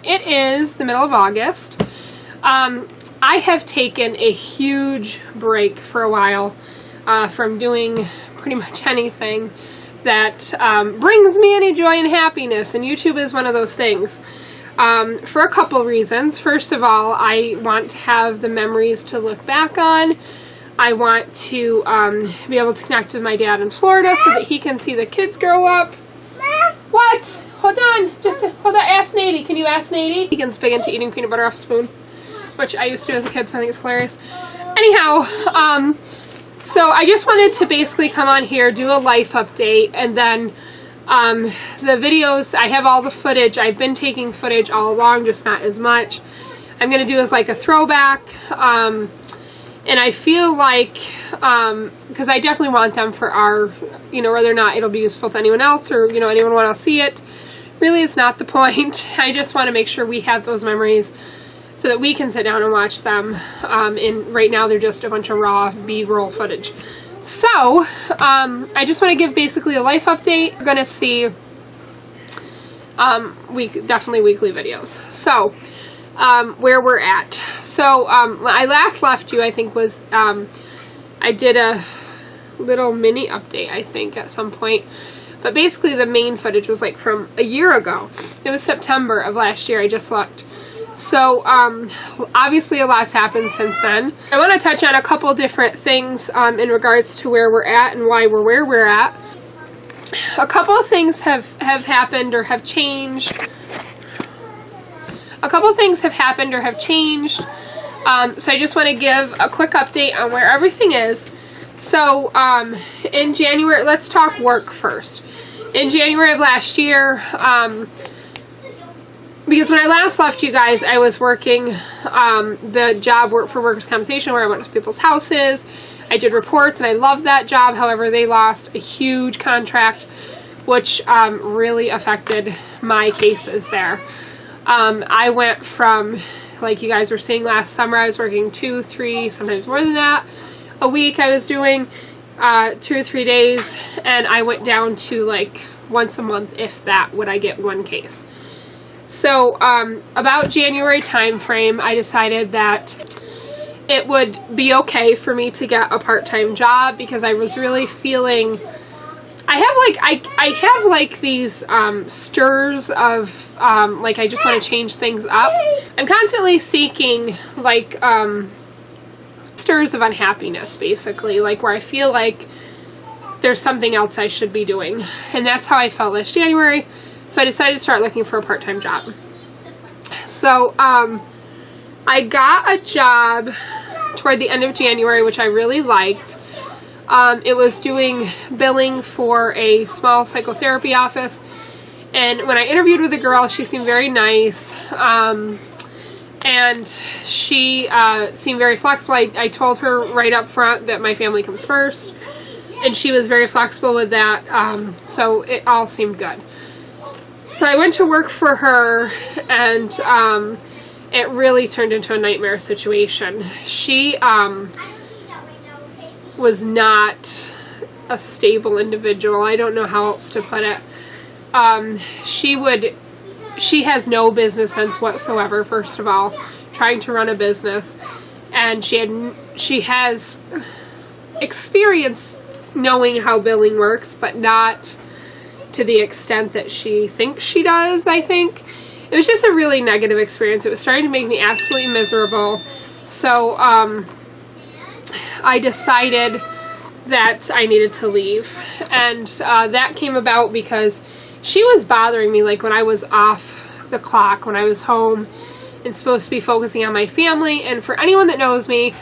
It is the middle of August. I have taken a huge break for a while from doing pretty much anything that brings me any joy and happiness, and YouTube is one of those things. For a couple reasons. First of all, I want to have the memories to look back on. I want to be able to connect with my dad in Florida so that he can see the kids grow up. What? Hold on. Just hold on. Ask Nady. Can you ask Nady? Egan's big into eating peanut butter off a spoon, which I used to as a kid, so I think it's hilarious. Anyhow, so I just wanted to basically come on here, do a life update, and then the videos, I have all the footage. I've been taking footage all along, just not as much. I'm going to do as like a throwback, and I feel like, because I definitely want them for our, whether or not it'll be useful to anyone else or, anyone want to see it, really is not the point. I just want to make sure we have those memories so that we can sit down and watch them. And right now they're just a bunch of raw B-roll footage. So, I just want to give basically a life update. We're going to see definitely weekly videos. So, where we're at. So, I last left you, I think, was, I did a little mini update, I think, at some point. But basically the main footage was like from a year ago. It was September of last year. I just looked. So, obviously a lot's happened since then. I want to touch on a couple different things in regards to where we're at and why we're where we're at. A couple of things have happened or have changed. So I just want to give a quick update on where everything is. So, in January, let's talk work first. In January of last year, because when I last left you guys, I was working the job for workers' compensation, where I went to people's houses. I did reports, and I loved that job. However, they lost a huge contract, which really affected my cases there. I went from, like you guys were seeing last summer, I was working 2, 3, sometimes more than that a week. I was doing 2 or 3 days, and I went down to like once a month, if that, would I get one case. So about January time frame, I decided that it would be okay for me to get a part-time job, because I was really feeling, I have like these stirs of like I just want to change things up. I'm constantly seeking like stirs of unhappiness, basically, like where I feel like there's something else I should be doing, and that's how I felt last January. So I decided to start looking for a part-time job. So I got a job toward the end of January, which I really liked. It was doing billing for a small psychotherapy office, and when I interviewed with the girl, she seemed very nice, and she seemed very flexible. I told her right up front that my family comes first, and she was very flexible with that, so it all seemed good. So I went to work for her, and it really turned into a nightmare situation. She was not a stable individual. I don't know how else to put it. She has no business sense whatsoever, first of all, trying to run a business. And she has experience knowing how billing works, but not to the extent that she thinks she does, I think. It was just a really negative experience. It was starting to make me absolutely miserable. So, I decided that I needed to leave. And that came about because she was bothering me, like when I was off the clock, when I was home and supposed to be focusing on my family. And for anyone that knows me,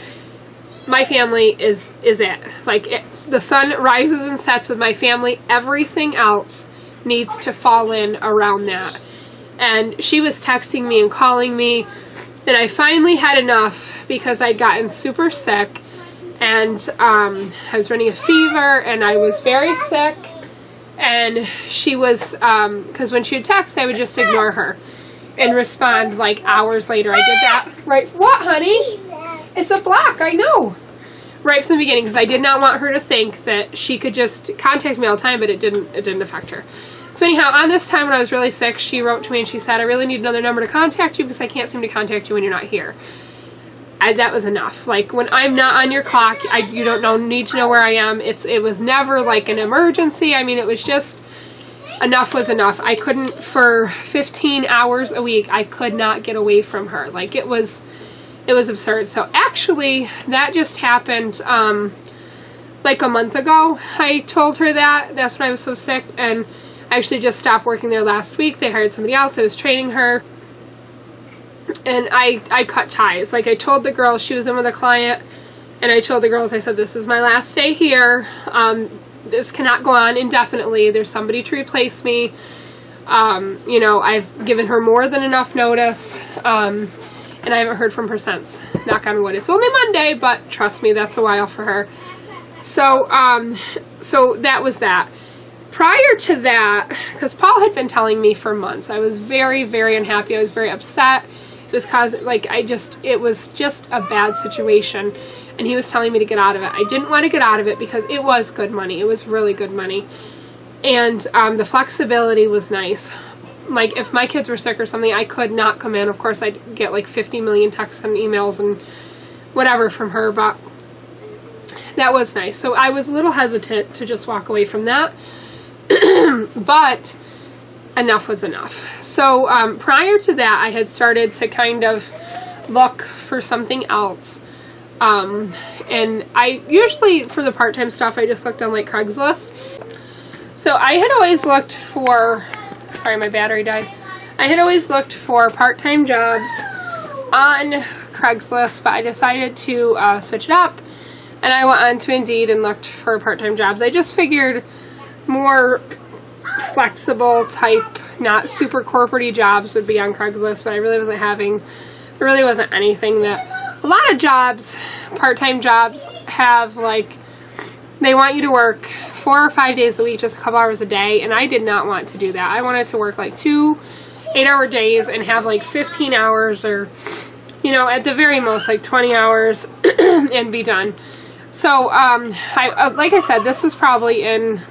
my family is it. Like, the sun rises and sets with my family. Everything else needs to fall in around that. And she was texting me and calling me, and I finally had enough because I'd gotten super sick, and I was running a fever, and I was very sick. And she was, because when she would text, I would just ignore her and respond like hours later. I did that right. What, honey? It's a block, I know. Right from the beginning, because I did not want her to think that she could just contact me all the time, but it didn't affect her. So anyhow, on this time when I was really sick, she wrote to me and she said, I really need another number to contact you because I can't seem to contact you when you're not here. That was enough. Like, when I'm not on your clock, you don't need to know where I am. It was never like an emergency. I mean, it was just, enough was enough. I couldn't, for 15 hours a week, I could not get away from her. Like, it was absurd. So actually, that just happened, like a month ago. I told her that. That's when I was so sick, and I actually just stopped working there last week. They hired somebody else. I was training her. And I cut ties. Like, I told the girls, she was in with a client, and I told the girls, I said, this is my last day here. This cannot go on indefinitely. There's somebody to replace me. You know, I've given her more than enough notice, and I haven't heard from her since. Knock on wood. It's only Monday, but trust me, that's a while for her. So, so that was that. Prior to that, because Paul had been telling me for months, I was very, very unhappy. I was very upset. It was it was just a bad situation, and he was telling me to get out of it. I didn't want to get out of it because it was good money. It was really good money, and the flexibility was nice. Like, if my kids were sick or something, I could not come in. Of course, I'd get like 50 million texts and emails and whatever from her, but that was nice. So I was a little hesitant to just walk away from that, but enough was enough. So prior to that, I had started to kind of look for something else. And I usually, for the part-time stuff, I just looked on like Craigslist. So I had always looked for, sorry, my battery died. I had always looked for part-time jobs on Craigslist, but I decided to switch it up. And I went on to Indeed and looked for part-time jobs. I just figured more flexible type, not super corporate-y jobs would be on Craigslist, but I really wasn't having, there really wasn't anything that, a lot of jobs, part-time jobs, have like, they want you to work 4 or 5 days a week, just a couple hours a day, and I did not want to do that. I wanted to work like 2 8-hour days and have like 15 hours or, you know, at the very most like 20 hours and be done. So, like I said, this was probably in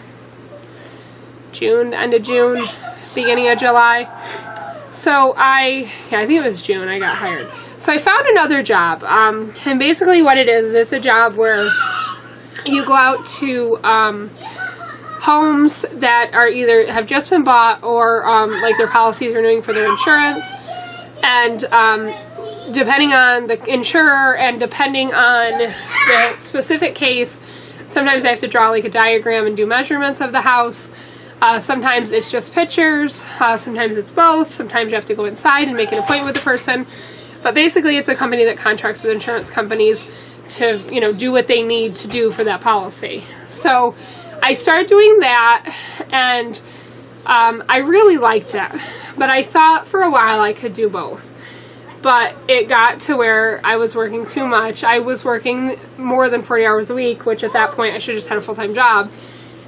June, end of June, beginning of July. So I think it was June I got hired. So I found another job, and basically what it is, it's a job where you go out to homes that are either have just been bought or like their policies are renewing for their insurance, and depending on the insurer and depending on the specific case, sometimes I have to draw like a diagram and do measurements of the house. Sometimes it's just pictures, sometimes it's both, sometimes you have to go inside and make an appointment with the person. But basically it's a company that contracts with insurance companies to, you know, do what they need to do for that policy. So I started doing that, and I really liked it. But I thought for a while I could do both. But it got to where I was working too much. I was working more than 40 hours a week, which at that point I should have just had a full-time job.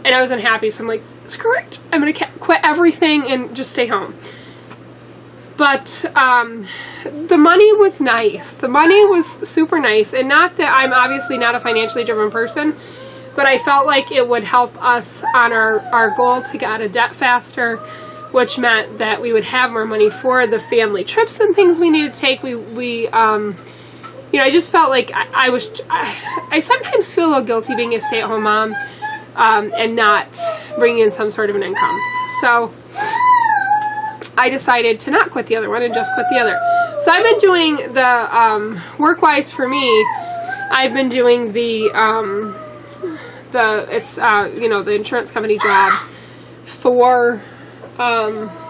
And I was unhappy, so I'm like, screw it. I'm going to quit everything and just stay home. But the money was nice. The money was super nice. And not that I'm obviously not a financially driven person, but I felt like it would help us on our goal to get out of debt faster, which meant that we would have more money for the family trips and things we needed to take. You know, I just felt like I sometimes feel a little guilty being a stay-at-home mom and not bringing in some sort of an income. So I decided to not quit the other one and just quit the other. So I've been doing the, work-wise for me, I've been doing the insurance company job for,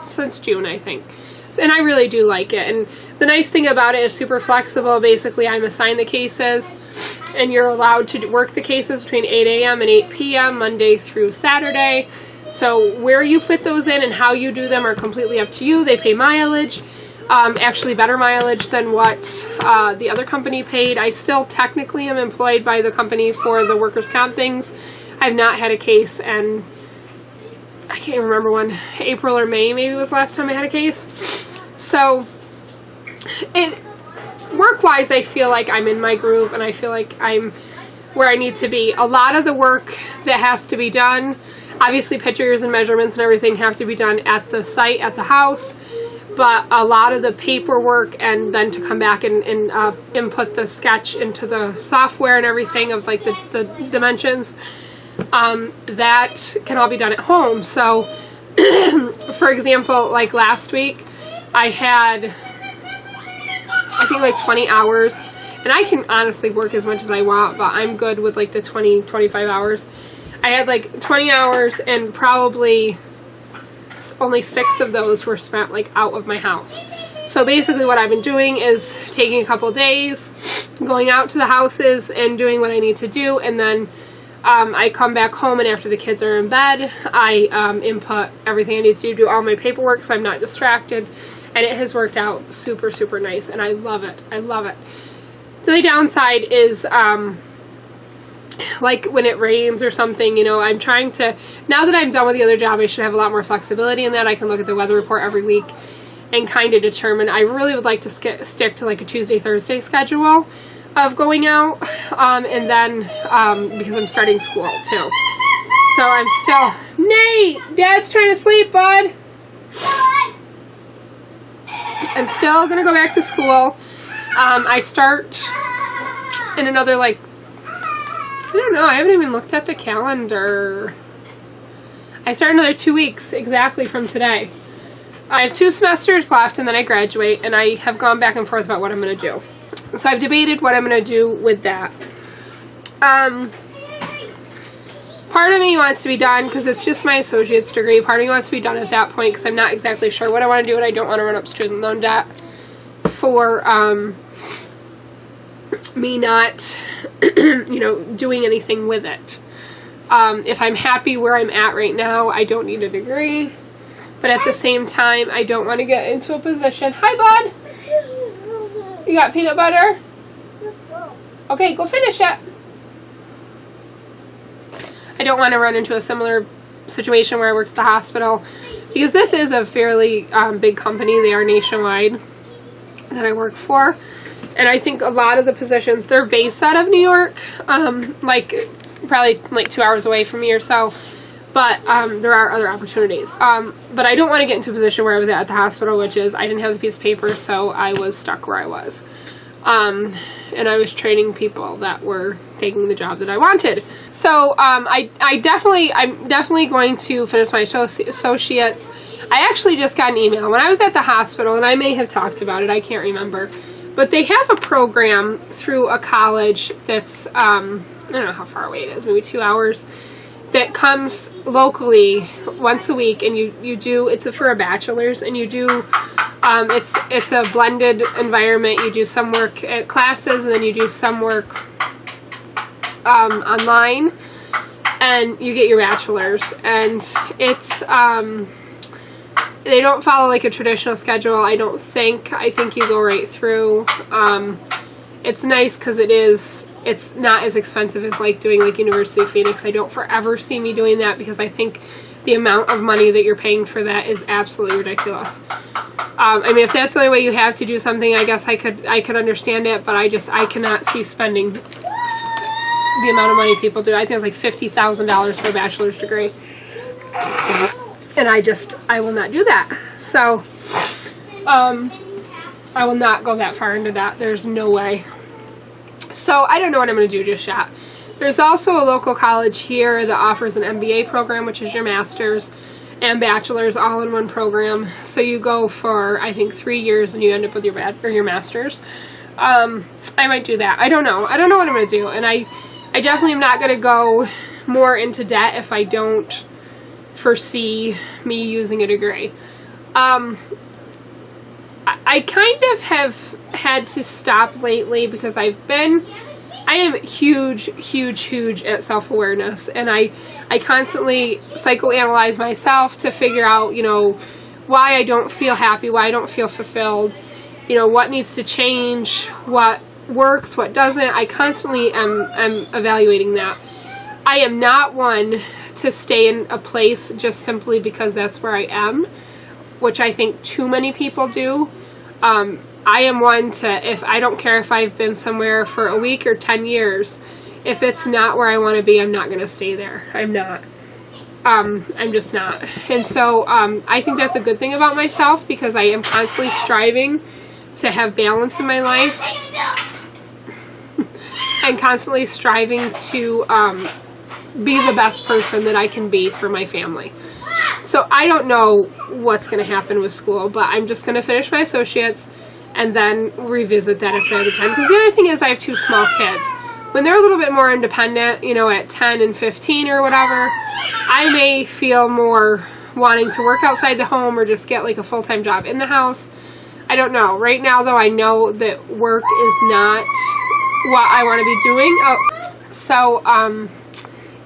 since June, I think. So, and I really do like it. And the nice thing about it is super flexible. Basically, I'm assigned the cases, and you're allowed to work the cases between 8 a.m. and 8 p.m. Monday through Saturday. So where you fit those in and how you do them are completely up to you. They pay mileage, actually better mileage than what the other company paid. I still technically am employed by the company for the workers' comp things. I've not had a case, and I can't remember when, April or May maybe was the last time I had a case. So work-wise, I feel like I'm in my groove, and I feel like I'm where I need to be. A lot of the work that has to be done, Obviously pictures and measurements and everything have to be done at the site, at the house, but a lot of the paperwork and then to come back and input the sketch into the software and everything of like the dimensions, that can all be done at home. So for example, like last week I had, I think like 20 hours, and I can honestly work as much as I want, but I'm good with like the 20-25 hours. I had like 20 hours and probably only 6 of those were spent like out of my house. So basically what I've been doing is taking a couple days, going out to the houses and doing what I need to do, and then I come back home, and after the kids are in bed, I input everything I need to do all my paperwork so I'm not distracted, and it has worked out super, super nice, and I love it. I love it. The only downside is like when it rains or something, you know, I'm trying to, now that I'm done with the other job, I should have a lot more flexibility in that. I can look at the weather report every week and kind of determine. I really would like to stick to like a Tuesday, Thursday schedule of going out, and then because I'm starting school too. So I'm still, Nate, Dad's trying to sleep, bud. I'm still going to go back to school. I start in another, like, I don't know, I haven't even looked at the calendar. I start another 2 weeks exactly from today. I have 2 semesters left and then I graduate, and I have gone back and forth about what I'm going to do. So I've debated what I'm going to do with that. Part of me wants to be done because it's just my associate's degree. Part of me wants to be done at that point because I'm not exactly sure what I want to do, and I don't want to run up student loan debt for me not you know, doing anything with it. If I'm happy where I'm at right now, I don't need a degree, but at the same time I don't want to get into a position. Hi, bud. You got peanut butter? Okay, go finish it. I don't want to run into a similar situation where I worked at the hospital, because this is a fairly big company. They are nationwide that I work for. And I think a lot of the positions, they're based out of New York, like probably like 2 hours away from me or so. But there are other opportunities. But I don't want to get into a position where I was at the hospital, which is I didn't have the piece of paper, so I was stuck where I was. And I was training people that were taking the job that I wanted. So I'm definitely going to finish my associates. I actually just got an email when I was at the hospital, and I may have talked about it, I can't remember. But they have a program through a college that's, I don't know how far away it is, maybe 2 hours, that comes locally once a week, and you do, it's for a bachelor's, and you do, it's a blended environment. You do some work at classes, and then you do some work online, and you get your bachelor's. And it's, they don't follow like a traditional schedule, I don't think. I think you go right through. It's nice because it's not as expensive as like doing like University of Phoenix. I don't forever see me doing that because I think the amount of money that you're paying for that is absolutely ridiculous. I mean, if that's the only way you have to do something, I guess I could understand it, but I cannot see spending the amount of money people do. I think it's like $50,000 for a bachelor's degree. And I will not do that. So, I will not go that far into that. There's no way. So, I don't know what I'm going to do just yet. There's also a local college here that offers an MBA program, which is your master's and bachelor's all in one program. So, you go for, I think, 3 years and you end up with your master's. I might do that. I don't know. I don't know what I'm going to do. And I definitely am not going to go more into debt if I don't foresee me using a degree. I kind of have had to stop lately because I am huge at self-awareness, and I constantly psychoanalyze myself to figure out, you know, why I don't feel happy, why I don't feel fulfilled, you know, what needs to change, what works, what doesn't. I constantly am evaluating that. I am not one to stay in a place just simply because that's where I am, which I think too many people do. I am one to, if I don't care if I've been somewhere for a week or 10 years, if it's not where I want to be, I'm not going to stay there. I'm not. I'm just not. And so I think that's a good thing about myself, because I am constantly striving to have balance in my life and constantly striving to be the best person that I can be for my family. So I don't know what's going to happen with school, but I'm just going to finish my associates and then revisit that at the other time. Because the other thing is I have 2 small kids. When they're a little bit more independent, you know, at 10 and 15 or whatever, I may feel more wanting to work outside the home or just get like a full-time job in the house. I don't know. Right now, though, I know that work is not what I want to be doing.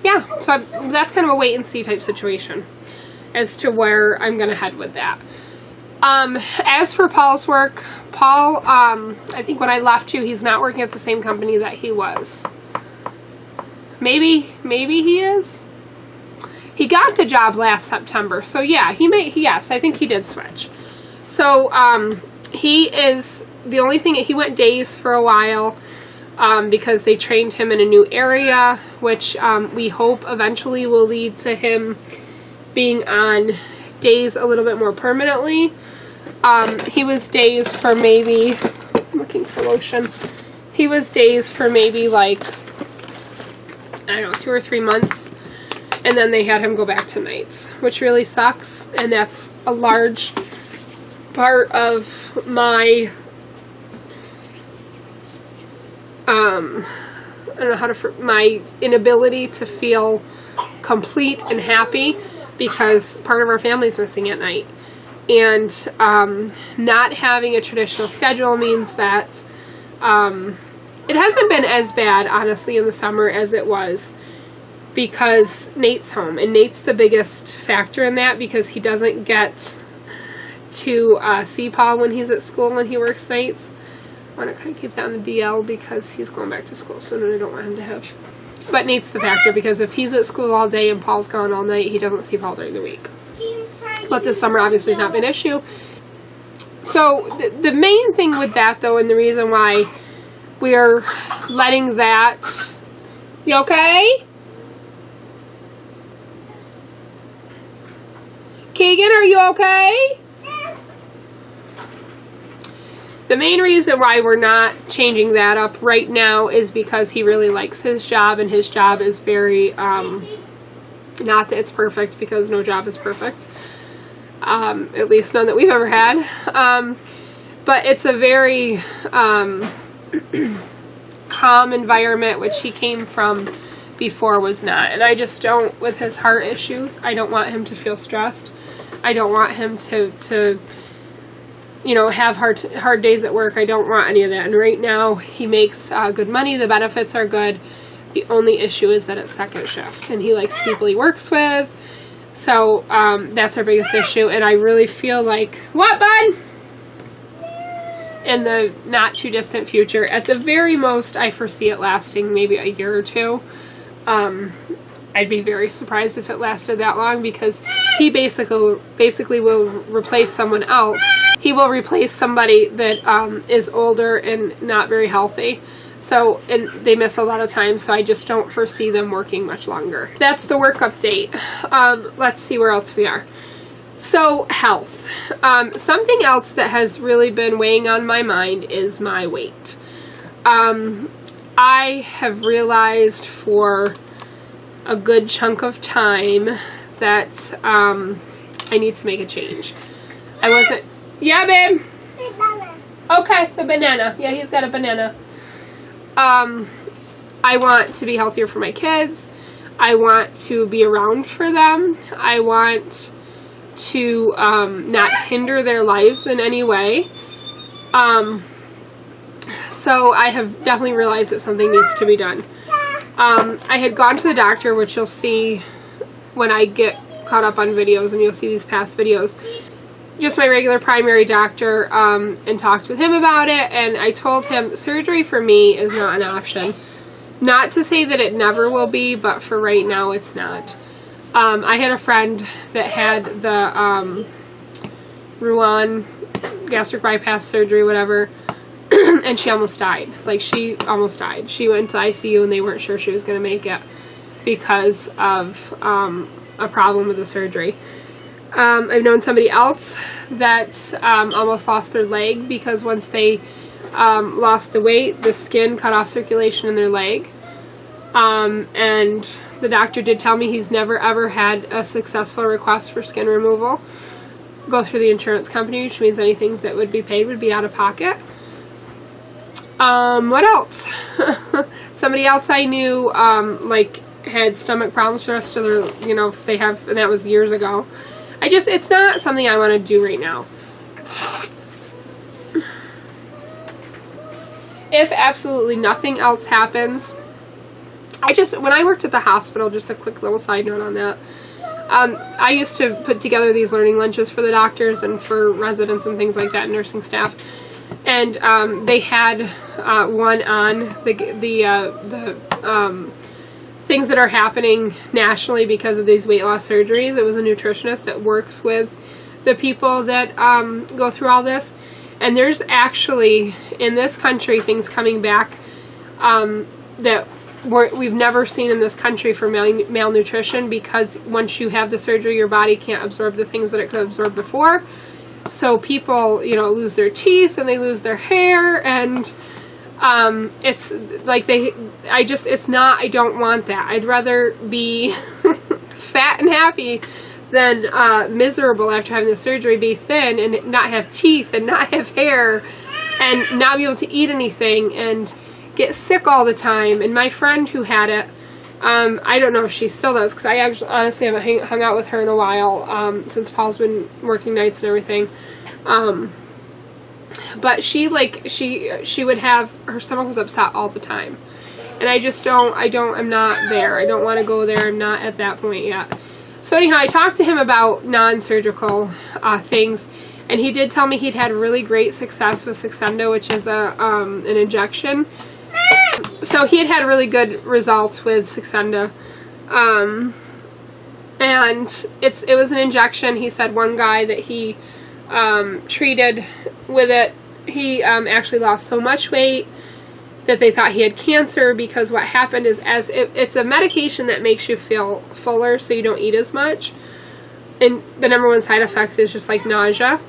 Yeah, so that's kind of a wait-and-see type situation as to where I'm going to head with that. As for Paul's work, Paul, I think when I left you, he's not working at the same company that he was. Maybe he is. He got the job last September, so yeah, yes, I think he did switch. So, he is, the only thing, he went days for a while, because they trained him in a new area, which, we hope eventually will lead to him being on days a little bit more permanently. He was days for maybe, I'm looking for lotion. He was days for maybe like, I don't know, 2 or 3 months. And then they had him go back to nights, which really sucks. And that's a large part of my, I don't know how to, my inability to feel complete and happy, because part of our family's missing at night. And not having a traditional schedule means that it hasn't been as bad, honestly, in the summer as it was, because Nate's home. And Nate's the biggest factor in that, because he doesn't get to see Paul when he's at school and he works nights. I want to kind of keep that on the DL because he's going back to school soon and I don't want him to have. But Nate's the factor, because if he's at school all day and Paul's gone all night, he doesn't see Paul during the week. But this summer obviously has not been an issue. So the main thing with that, though, and the reason why we are letting that... You okay? Keegan, are you okay? The main reason why we're not changing that up right now is because he really likes his job, and his job is very, not that it's perfect, because no job is perfect, at least none that we've ever had, but it's a very calm environment, which he came from before was not. And I just don't, with his heart issues, I don't want him to feel stressed. I don't want him to you know, have hard days at work. I don't want any of that. And right now, he makes good money. The benefits are good. The only issue is that it's second shift. And he likes the people he works with. So, that's our biggest issue. And I really feel like... What, bud? In the not too distant future, at the very most, I foresee it lasting maybe a year or 2. I'd be very surprised if it lasted that long, because he basically will replace someone else. He will replace somebody that is older and not very healthy. So, and they miss a lot of time, so I just don't foresee them working much longer. That's the work update. Let's see where else we are. So, health. Something else that has really been weighing on my mind is my weight. I have realized for a good chunk of time that I need to make a change. I wasn't... Yeah, babe? Okay, the banana. Yeah, he's got a banana. I want to be healthier for my kids. I want to be around for them. I want to not hinder their lives in any way. So I have definitely realized that something needs to be done. I had gone to the doctor, which you'll see when I get caught up on videos, and you'll see these past videos. Just my regular primary doctor, and talked with him about it, and I told him surgery for me is not an option. Not to say that it never will be, but for right now it's not. I had a friend that had the Roux-en gastric bypass surgery, whatever, and she almost died. Like, she almost died. She went to ICU and they weren't sure she was going to make it because of a problem with the surgery. I've known somebody else that almost lost their leg because once they lost the weight, the skin cut off circulation in their leg. And the doctor did tell me he's never ever had a successful request for skin removal go through the insurance company, which means anything that would be paid would be out of pocket. What else? Somebody else I knew, like, had stomach problems for the rest of their, you know, they have, and that was years ago. It's not something I want to do right now. If absolutely nothing else happens, when I worked at the hospital, just a quick little side note on that, I used to put together these learning lunches for the doctors and for residents and things like that, nursing staff. And they had one on the things that are happening nationally because of these weight loss surgeries. It was a nutritionist that works with the people that go through all this. And there's actually, in this country, things coming back that we've never seen in this country for malnutrition, because once you have the surgery, your body can't absorb the things that it could absorb before. So people, you know, lose their teeth and they lose their hair, and it's like I don't want that. I'd rather be fat and happy than miserable after having the surgery, be thin and not have teeth and not have hair and not be able to eat anything and get sick all the time. And my friend who had it, I don't know if she still does, because I actually honestly haven't hung out with her in a while, since Paul's been working nights and everything. But she would have, her stomach was upset all the time. And I'm not there. I don't want to go there. I'm not at that point yet. So anyhow, I talked to him about non-surgical things, and he did tell me he'd had really great success with Saxenda, which is an injection. So he had really good results with Saxenda. And it was an injection. He said one guy that he treated with it, he actually lost so much weight that they thought he had cancer, because what happened is, it's a medication that makes you feel fuller so you don't eat as much. And the number one side effect is just like nausea.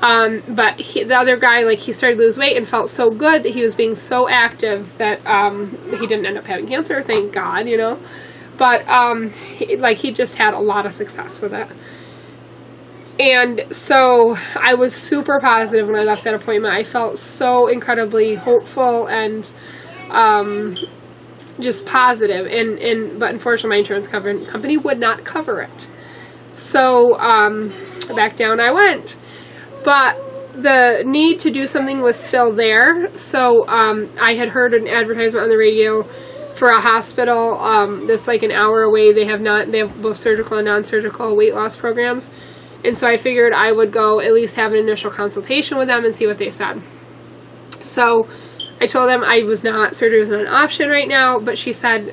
But the other guy, like, he started to lose weight and felt so good that he was being so active that he didn't end up having cancer, thank God, you know. But he just had a lot of success with it. And so I was super positive when I left that appointment. I felt so incredibly hopeful and just positive. But unfortunately, my insurance company would not cover it. So back down I went. But the need to do something was still there. So I had heard an advertisement on the radio for a hospital that's like an hour away. They have both surgical and non-surgical weight loss programs. And so I figured I would go at least have an initial consultation with them and see what they said. So I told them surgery was not an option right now, but she said,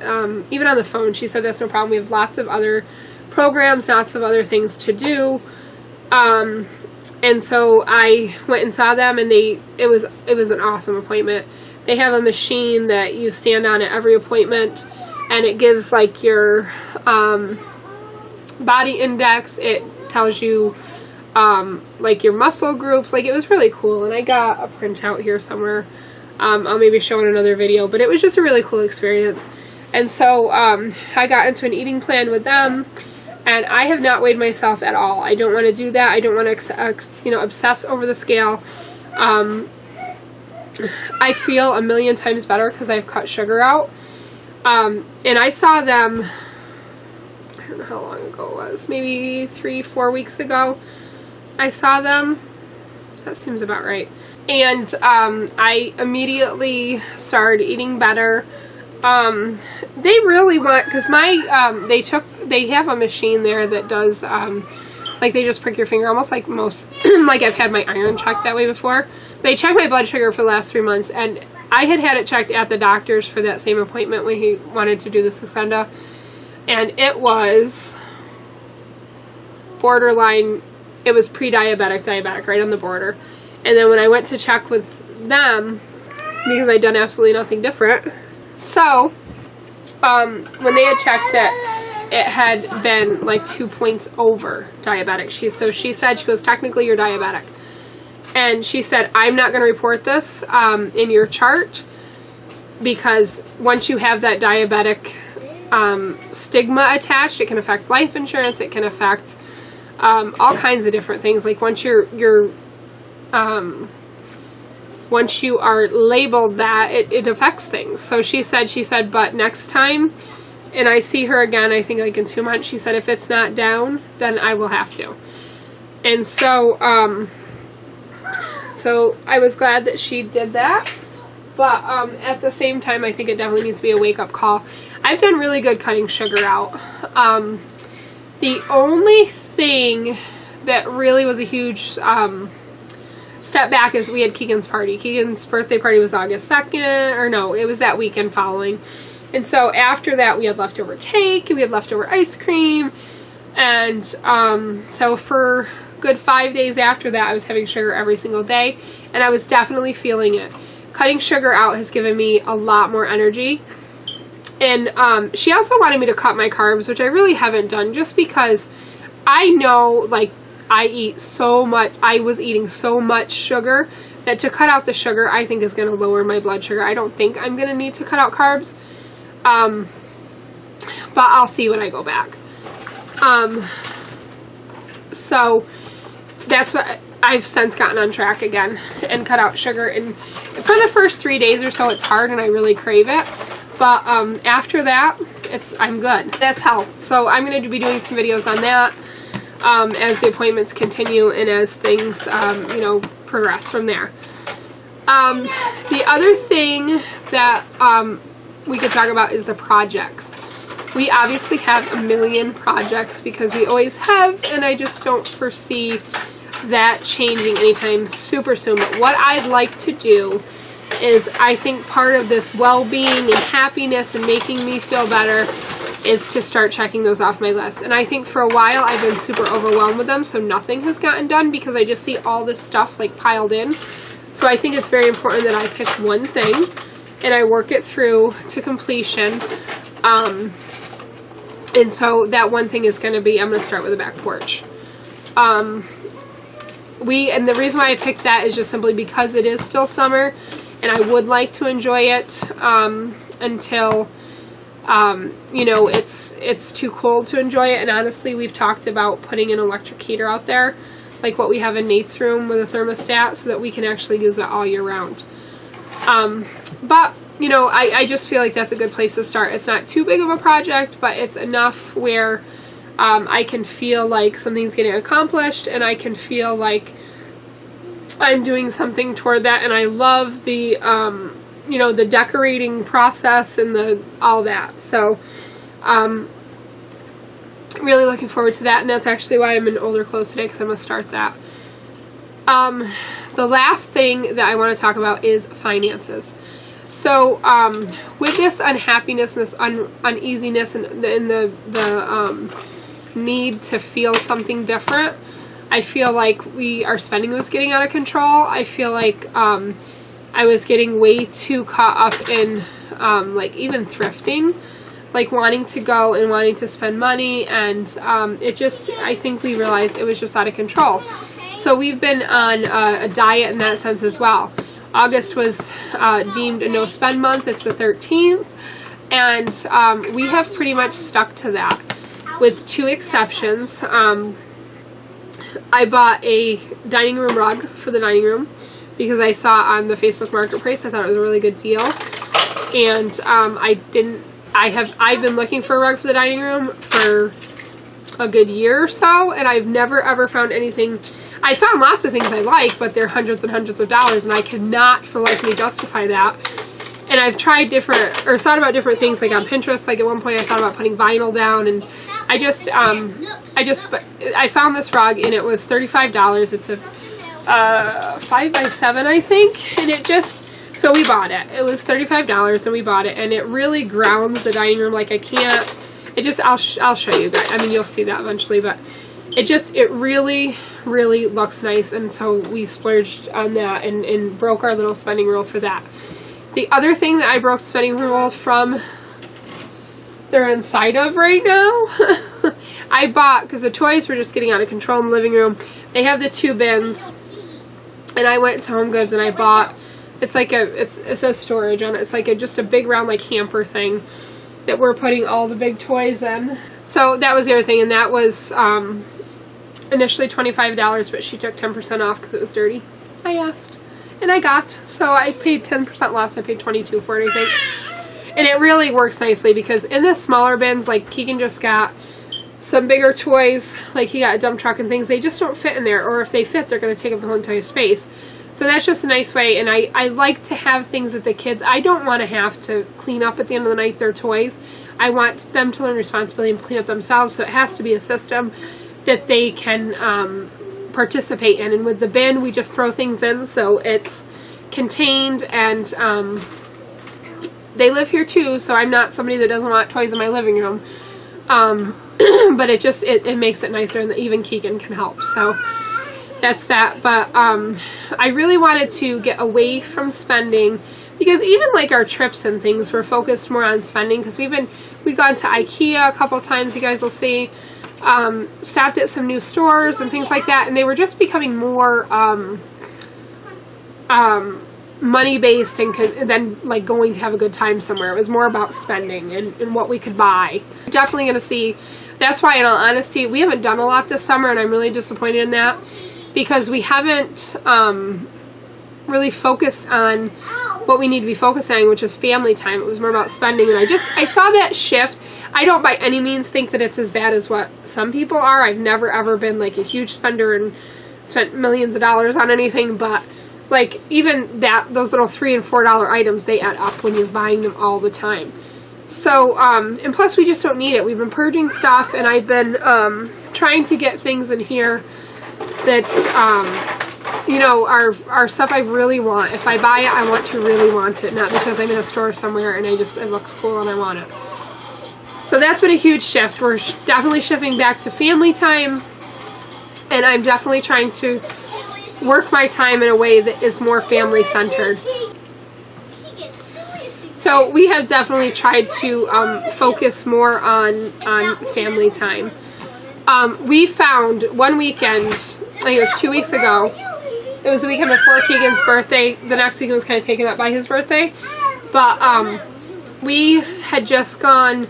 even on the phone, she said, that's no problem. We have lots of other programs, lots of other things to do. And so I went and saw them, and it was an awesome appointment. They have a machine that you stand on at every appointment, and it gives like your body index. It tells you like your muscle groups. Like, it was really cool, and I got a printout here somewhere. I'll maybe show in another video, but it was just a really cool experience. And so I got into an eating plan with them, and I have not weighed myself at all. I don't want to do that. I don't want to obsess over the scale. I feel a million times better because I've cut sugar out. And I saw them, I don't know how long ago it was, maybe 3-4 weeks ago. I saw them. That seems about right. And I immediately started eating better. They really want, because they have a machine there that does, like, they just prick your finger, almost like most, like I've had my iron checked that way before. They checked my blood sugar for the last 3 months, and I had it checked at the doctor's for that same appointment when he wanted to do the Saxenda, and it was borderline, it was pre-diabetic, diabetic, right on the border. And then when I went to check with them, because I'd done absolutely nothing different, so when they had checked it, it had been like 2 points over diabetic. She said, she goes, technically you're diabetic. And she said, I'm not going to report this in your chart, because once you have that diabetic stigma attached, it can affect life insurance, it can affect all kinds of different things. Like once once you are labeled that, it affects things. So she said, but next time, and I see her again, I think like in 2 months, she said, if it's not down, then I will have to. And so, so I was glad that she did that. But at the same time, I think it definitely needs to be a wake-up call. I've done really good cutting sugar out. The only thing that really was a huge step back is we had Keegan's party. Keegan's birthday party was August 2nd, or no, it was that weekend following. And so after that, we had leftover cake, and we had leftover ice cream. And so for a good 5 days after that, I was having sugar every single day, and I was definitely feeling it. Cutting sugar out has given me a lot more energy. And she also wanted me to cut my carbs, which I really haven't done, just because I know, like, I was eating so much sugar that to cut out the sugar, I think is going to lower my blood sugar. I don't think I'm going to need to cut out carbs. But I'll see when I go back. So that's what I've since gotten on track again and cut out sugar. And for the first 3 days or so, it's hard and I really crave it. But after that, I'm good. That's health. So I'm going to be doing some videos on that as the appointments continue and as things, you know, progress from there. The other thing that we could talk about is the projects. We obviously have a million projects because we always have, and I just don't foresee that changing anytime super soon. But what I'd like to do is, I think part of this well-being and happiness and making me feel better is to start checking those off my list. And I think for a while I've been super overwhelmed with them, so nothing has gotten done because I just see all this stuff like piled in. So I think it's very important that I pick one thing and I work it through to completion. And so that one thing is going to be, I'm going to start with a back porch. And the reason why I picked that is just simply because it is still summer and I would like to enjoy it until, you know, it's too cold to enjoy it. And honestly, we've talked about putting an electric heater out there, like what we have in Nate's room with a thermostat, so that we can actually use it all year round. But, you know, I just feel like that's a good place to start. It's not too big of a project, but it's enough where I can feel like something's getting accomplished and I can feel like I'm doing something toward that. And I love the, you know, the decorating process and all that. So, really looking forward to that. And that's actually why I'm in older clothes today, because I'm going to start that. The last thing that I want to talk about is finances. So, with this unhappiness, this uneasiness, and the need to feel something different, I feel like our spending was getting out of control. I feel like I was getting way too caught up in like even thrifting, like wanting to go and wanting to spend money, and I think we realized it was just out of control. So we've been on a diet in that sense as well. August was deemed a no-spend month. It's the 13th. And we have pretty much stuck to that, with two exceptions. I bought a dining room rug for the dining room because I saw on the Facebook Marketplace. I thought it was a really good deal. And I've been looking for a rug for the dining room for a good year or so, and I've never ever found anything. I found lots of things I like, but they're hundreds and hundreds of dollars, and I cannot for life me justify that. And I've tried thought about different things, like on Pinterest. Like at one point I thought about putting vinyl down, and I found this rug and it was $35. It's a 5x7, I think, and so we bought it. It was $35 and we bought it, and it really grounds the dining room. Like I'll show you guys. I mean, you'll see that eventually, but it really, really looks nice. And so we splurged on that and broke our little spending rule for that. The other thing that I broke the spending rule from they're inside of right now. I bought, because the toys were just getting out of control in the living room, they have the 2 bins, and I went to Home Goods and I bought, it's like it says storage on it, it's like just a big round like hamper thing that we're putting all the big toys in. So that was the other thing, and that was initially $25, but she took 10% off because it was dirty. I asked, and I got, so I paid 10% less. I paid $22 for it, I think. And it really works nicely because in the smaller bins, like Keegan just got some bigger toys, like he got a dump truck and things, they just don't fit in there, or if they fit, they're going to take up the whole entire space. So that's just a nice way, and I like to have things that the kids, I don't want to have to clean up at the end of the night their toys. I want them to learn responsibility and clean up themselves, so it has to be a system that they can participate in. And with the bin, we just throw things in, so it's contained, and they live here too, so I'm not somebody that doesn't want toys in my living room. But it makes it nicer, and even Keegan can help, so that's that. But I really wanted to get away from spending, because even like our trips and things were focused more on spending, because we'd gone to IKEA a couple times, you guys will see, stopped at some new stores and things like that, and they were just becoming more money based and then like going to have a good time somewhere. It was more about spending and what we could buy. Definitely going to see, that's why in all honesty we haven't done a lot this summer, and I'm really disappointed in that, because we haven't really focused on what we need to be focusing on, which is family time. It was more about spending, and I saw that shift. I don't by any means think that it's as bad as what some people are. I've never ever been like a huge spender and spent millions of dollars on anything, but like even those little $3 and $4 items, they add up when you're buying them all the time. So and plus we just don't need it. We've been purging stuff, and I've been trying to get things in here that you know, are stuff I really want. If I buy it, I want to really want it, not because I'm in a store somewhere and it looks cool and I want it. So that's been a huge shift. We're definitely shifting back to family time, and I'm definitely trying to work my time in a way that is more family centered. So we have definitely tried to focus more on family time. We found one weekend, I think it was 2 weeks ago, it was the weekend before Keegan's birthday. The next weekend was kind of taken up by his birthday. But we had just gone,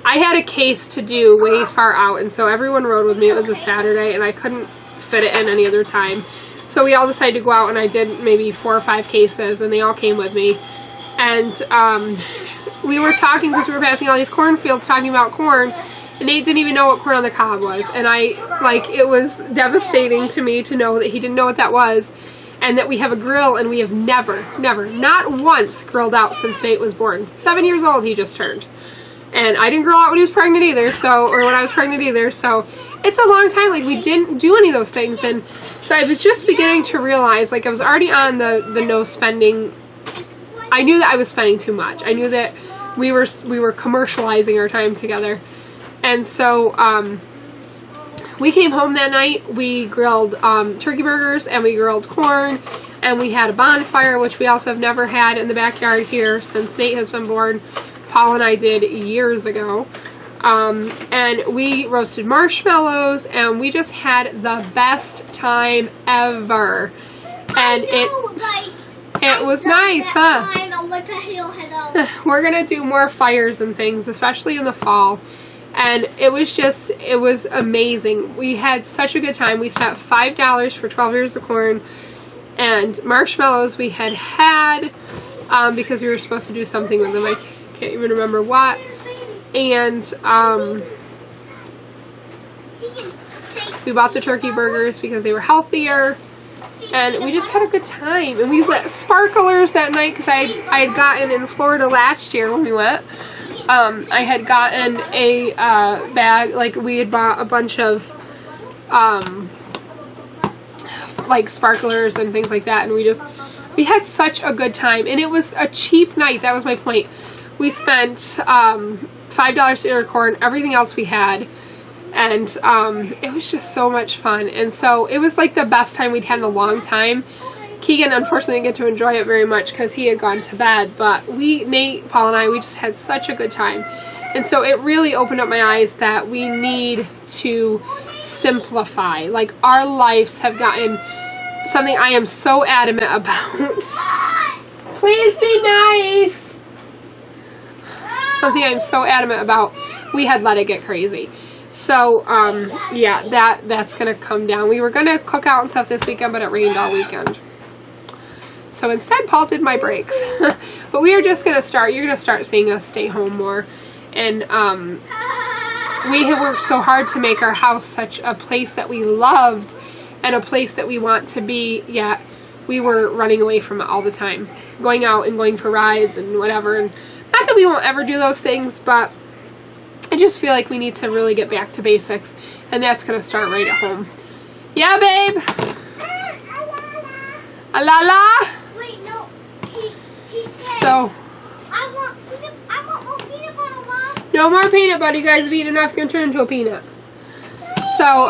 I had a case to do way far out, and so everyone rode with me. It was a Saturday, and I couldn't fit it in any other time. So we all decided to go out, and I did maybe 4 or 5 cases, and they all came with me. And we were talking, because we were passing all these cornfields, talking about corn, and Nate didn't even know what corn on the cob was. And it was devastating to me to know that he didn't know what that was, and that we have a grill, and we have never, not once grilled out since Nate was born. 7 years old he just turned. And I didn't grill out when he was pregnant either, or when I was pregnant either, so it's a long time. Like, we didn't do any of those things. And so I was just beginning to realize, like, I was already on the no spending. I knew that I was spending too much. I knew that we were commercializing our time together. And so we came home that night. We grilled turkey burgers, and we grilled corn, and we had a bonfire, which we also have never had in the backyard here since Nate has been born. Paul and I did years ago. And we roasted marshmallows, and we just had the best time ever. And it was nice, huh? We're gonna do more fires and things, especially in the fall. And it was amazing. We had such a good time. We spent $5 for 12 ears of corn, and marshmallows we had because we were supposed to do something with them. I can't even remember what. And we bought the turkey burgers because they were healthier, and we just had a good time. And we lit sparklers that night, because I had gotten in Florida last year when we went. I had gotten a bag, like we had bought a bunch of like sparklers and things like that, and we had such a good time. And it was a cheap night. That was my point. We spent $5 to ear corn, everything else we had, and it was just so much fun. And so it was like the best time we'd had in a long time. Keegan unfortunately didn't get to enjoy it very much because he had gone to bed, but Nate, Paul, and I, we just had such a good time. And so it really opened up my eyes that we need to simplify. Like, our lives have gotten something I am so adamant about. Please be nice. Something I'm so adamant about. We had let it get crazy. So, yeah, that's going to come down. We were going to cook out and stuff this weekend, but it rained all weekend. So instead, Paul did my breaks. But we are just going to start, you're going to start seeing us stay home more. And we have worked so hard to make our house such a place that we loved and a place that we want to be, yet we were running away from it all the time. Going out and going for rides and whatever. And not that we won't ever do those things, but I just feel like we need to really get back to basics. And that's going to start right at home. Yeah, babe? Alala? Wait, no. He said, So, I want more peanut butter, Mom. no more peanut butter. You guys have eaten enough. You're going to turn into a peanut. So,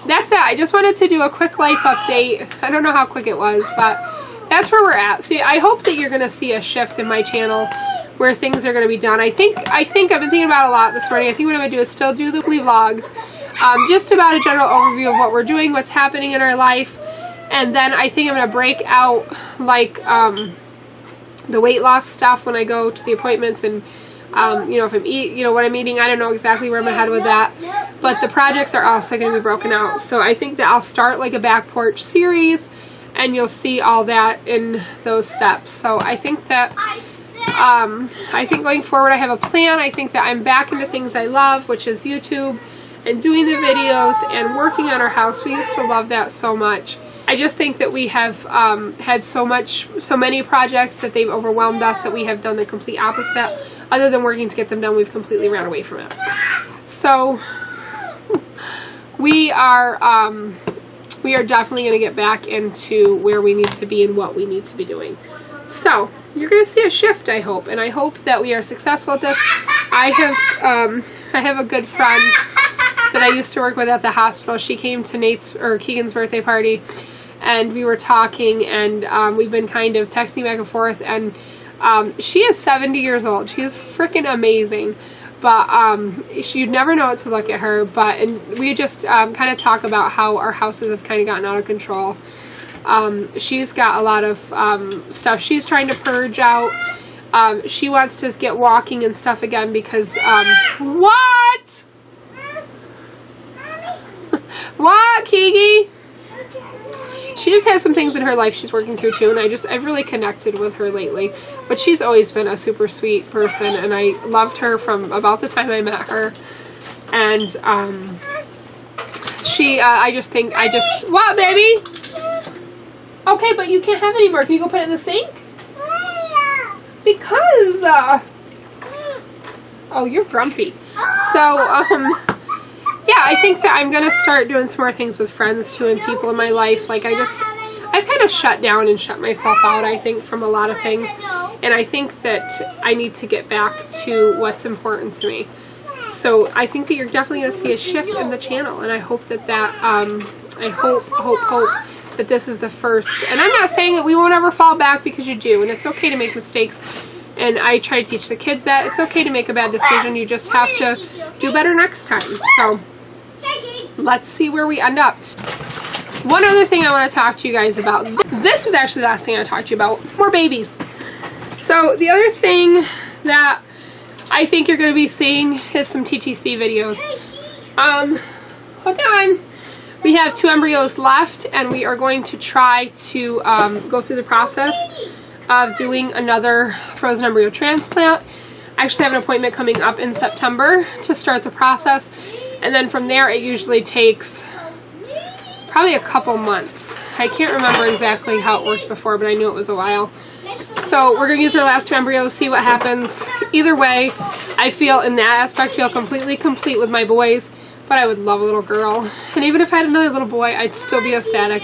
that's it. I just wanted to do a quick life update. I don't know how quick it was, but that's where we're at. See, I hope that you're going to see a shift in my channel where things are going to be done. I think I've been thinking about it a lot this morning. I think what I'm going to do is still do the weekly vlogs. Just about a general overview of what we're doing, what's happening in our life. And then I think I'm going to break out, like, the weight loss stuff when I go to the appointments and, you know, if I'm what I'm eating. I don't know exactly where I'm headed with that. But the projects are also going to be broken out. So I think that I'll start, like, a back porch series, and you'll see all that in those steps. So I think that, I think going forward I have a plan. I think that I'm back into things I love, which is YouTube and doing the videos and working on our house. We used to love that so much. I just think that we have had so many projects that they've overwhelmed us that we have done the complete opposite. Other than working to get them done, we've completely ran away from it. So we are definitely going to get back into where we need to be and what we need to be doing. So you're going to see a shift, I hope, and I hope that we are successful at this. I have a good friend that I used to work with at the hospital. She came to Keegan's birthday party, and we were talking, and we've been kind of texting back and forth, and she is 70 years old. She is freaking amazing, but you'd never know it to look at her. And we just kind of talk about how our houses have kind of gotten out of control. She's got a lot of stuff she's trying to purge out. She wants to get walking and stuff again because what? What, Kiki? She just has some things in her life she's working through too, and I've really connected with her lately. But she's always been a super sweet person, and I loved her from about the time I met her. And what, baby? Okay, but you can't have any more. Can you go put it in the sink? Because oh, you're grumpy. So yeah, I think that I'm going to start doing some more things with friends, too, and people in my life. Like, I've kind of shut down and shut myself out, I think, from a lot of things. And I think that I need to get back to what's important to me. So I think that you're definitely going to see a shift in the channel. And I hope that I hope that this is the first. And I'm not saying that we won't ever fall back, because you do. And it's okay to make mistakes. And I try to teach the kids that it's okay to make a bad decision. You just have to do better next time. So let's see where we end up. One other thing I want to talk to you guys about. This is actually the last thing I talked to you about. More babies. So the other thing that I think you're going to be seeing is some TTC videos. Hold on. We have 2 embryos left, and we are going to try to go through the process of doing another frozen embryo transplant. I actually have an appointment coming up in September to start the process, and then from there it usually takes probably a couple months. I can't remember exactly how it worked before, but I knew it was a while. So we're going to use our last 2 embryos, see what happens. Either way, I feel in that aspect completely complete with my boys, but I would love a little girl. And even if I had another little boy, I'd still be ecstatic.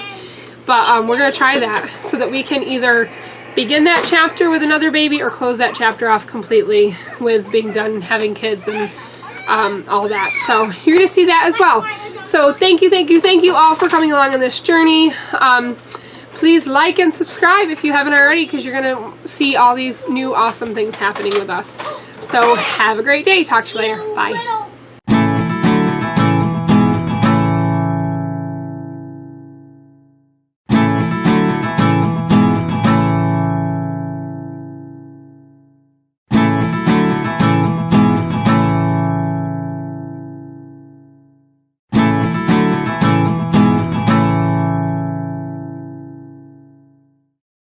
But we're going to try that so that we can either begin that chapter with another baby or close that chapter off completely with being done having kids and all that. So you're going to see that as well. So thank you all for coming along on this journey. Please like and subscribe if you haven't already, because you're going to see all these new awesome things happening with us. So have a great day. Talk to you later. Bye. Little